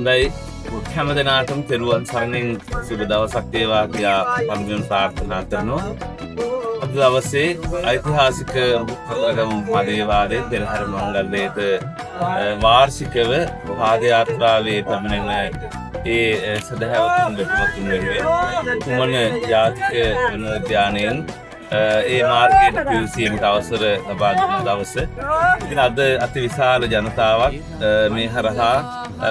හොඳයි හැම දෙනාටම තෙරුවන් සරණින් සුබ දවසක් වේවා කියලා පළමුවෙන් ප්‍රාර්ථනා කරනවා. අද දවසේ ඓතිහාසික කතරගම පදේවාරයේ පෙරහැර මංගල්‍යයට වාර්ෂිකව පාදයාත්‍රාවේ පැමිණෙන ඒ සදහැවතුන් දෙපොතුන් වෙනුවෙන් කුමන ජාතික වනෝද්‍යානයෙන් ඒ මාර්ගයට පිවිසීමට අවසර ලබා දුන දවස. ඉතින් අද අති විශාල ජනතාවක් මේ හරහා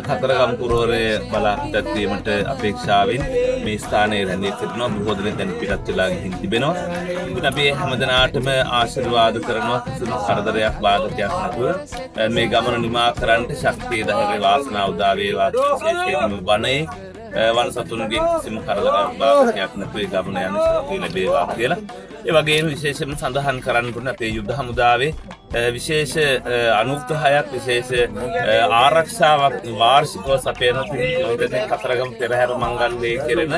කතරගම පුරවරය බලාපොරොත්තු වීමට අපේක්ෂාවෙන් මේ ස්ථානයේ රැඳී සිටිනවා. බොහෝ දෙනෙක් දැන් පිටත් වෙලා ගිහින් තිබෙනවා. ඉතින් අපි හැමදෙනාටම ආශිර්වාද කරනවා කිසිදු කරදරයක් බාධකයක් නැතුව මේ ගමන නිමා කරන්නට ශක්තිය ධෛර්ය වාසනාව උදා වේවා. විශේෂයෙන්ම වනයේ වන සතුන්ගේ කිසිම කරදරයක් බාධකයක් නැතුව ඒ ගමන යන ශක්තිය ලැබේවා කියලා. ඒ වගේම විශේෂයෙන්ම සඳහන් කරන්න පුළුවන් අපේ යුද්ධ හමුදාවේ විශේෂ අනුග්‍රහයක් විශේෂ ආරක්ෂාවක් වාර්ෂිකව සපයන කතරගම පෙරහැර මංගල්‍යයේ කෙරෙන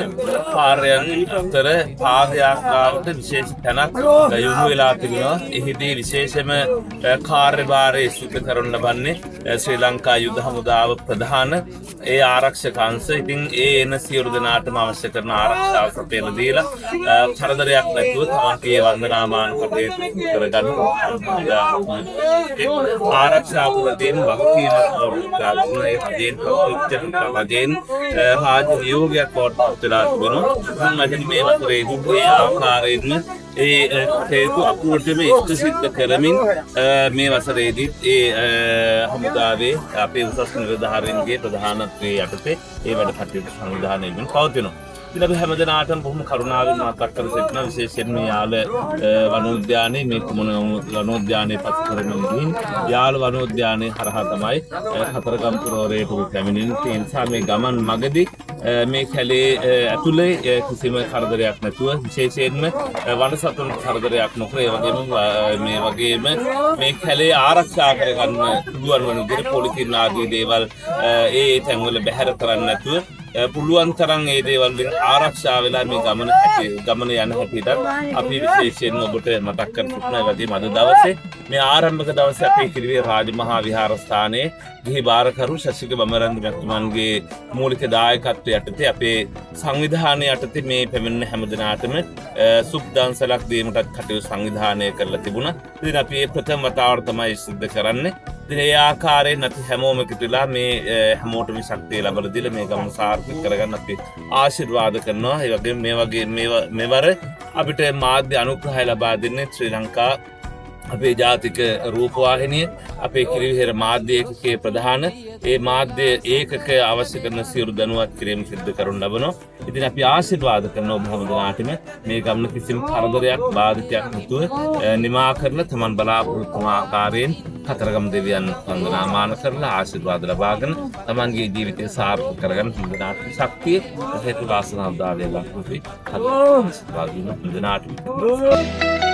කාර්යයන් අතර පාදයාත්‍රාවට විශේෂ තැනක් යොමු වෙලා තිබෙනවා. එහිදී විශේෂම කාර්යභාරය ඉෂ්ට කරන ලබන්නේ ශ්‍රී ලංකා යුද්ධ හමුදාව ප්‍රධාන ඒ ආරක්ෂක අංශ. ඉතින් ඒ එන සියලු දෙනාටම අවශ්‍ය කරන ආරක්ෂාව සපයලා දීලා කරදරයක් නැතුව තමන්ගේ වන්දනාමාන කටයුතු කරගන්න ආරක්ෂා පුරදීන් වගකීම ප්‍රාර්ථනායේ හදෙන් රාජ නියෝගයක් කොට වෙලා තිබෙනවා. මම මේ වසරේ දුන්නේ ආකාරයෙන්ම ඒ හේතු අපූර්වම ඉෂ්ට සිද්ධ කරමින් මේ වසරේදී ඒ හමුදාවේ අපේ උසස් නිලධාරීන්ගේ ප්‍රධානත්වයේ යටතේ ඒ වැඩ කටයුතු සංවිධානය වෙන පවතිනවා. ඉතින් අපි හැමදෙනාටම බොහොම කරුණාවෙන් මතක් කර සිටිනවා. විශේෂයෙන්ම යාල වනෝද්‍යානයේ මේ කුමන වනෝද්‍යානයේ පත් කරමින් ගිහින් යාල වනෝද්‍යානයේ හරහා තමයි කතරගම පුරවරයට පැමිණෙන්නේ. ඒ නිසා මේ ගමන් මගදී මේ කැලේ ඇතුලේ කිසිම කරදරයක් නැතුව විශේෂයෙන්ම වන සතුන් කරදරයක් නොකර ඒ වගේම මේ කැලේ ආරක්ෂා කරගන්න පුළුවන් වන විදිහට පොලිතින් ආදී දේවල් ඒ තැන්වල බැහැර කරන්නේ නැතුව පුළුවන් තරම් ඒ දේවල් වලින් ආරක්ෂා වෙලා මේ ගමන යන හැටියට අපි විශේෂයෙන් ඔබට මතක් කර සිටිනවා. ඒ වගේම අද දවසේ මේ ආරම්භක දවසේ අපේ කිරිවේ රාජමහා විහාරස්ථානයේ ගිහි බාරකරු ශශික බමරන්දි මහත්මයාගේ මූලික දායකත්වය යටතේ අපේ සංවිධානය යටතේ මේ පැමිණෙන හැමදෙනාටම සුබ දන්සලක් දීමටත් කටයුතු සංවිධානය කරලා තිබුණා. ඉතින් අපි මේ ප්‍රථම වතාවට තමයි සිද්ධ කරන්නේ. ඉතින් ඒ ආකාරයෙන් අපි හැමෝම එකතුලා මේ හැමෝටම ශක්තිය ලැබලා දීලා මේ ගමන සාර්ථක කරගන්න අපි ආශිර්වාද කරනවා. ඒ වගේම මෙවර අපිට මාධ්‍ය අනුග්‍රහය ලබා දෙන්නේ ශ්‍රී ලංකා අපේ ජාතික රූපවාහිනිය අපේ කිරිවිහෙර මාධ්‍ය ඒකකයේ ප්‍රධාන ඒ මාධ්‍ය ඒකකය අවශ්‍ය කරන සියලු දැනුවත් කිරීම සිදු කරනු ලබනවා. ඉතින් අපි ආශිර්වාද කරන ඔබ හැමදෙනාටම මේ ගමන කිසිම කරදරයක් බාධකයක් නැතුව නිමා කරන තමන් බලාපොරොත්තු වන ආකාරයෙන් කතරගම දෙවියන් වන්දනාමාන කරලා ආශිර්වාද ලබාගෙන තමන්ගේ ජීවිතය සාර්ථක කරගන්න හැමදෙනාට ශක්තිය හේතු වාසනාව දා වේවා. අපි ආශිර්වාද දෙන හැමදෙනාටම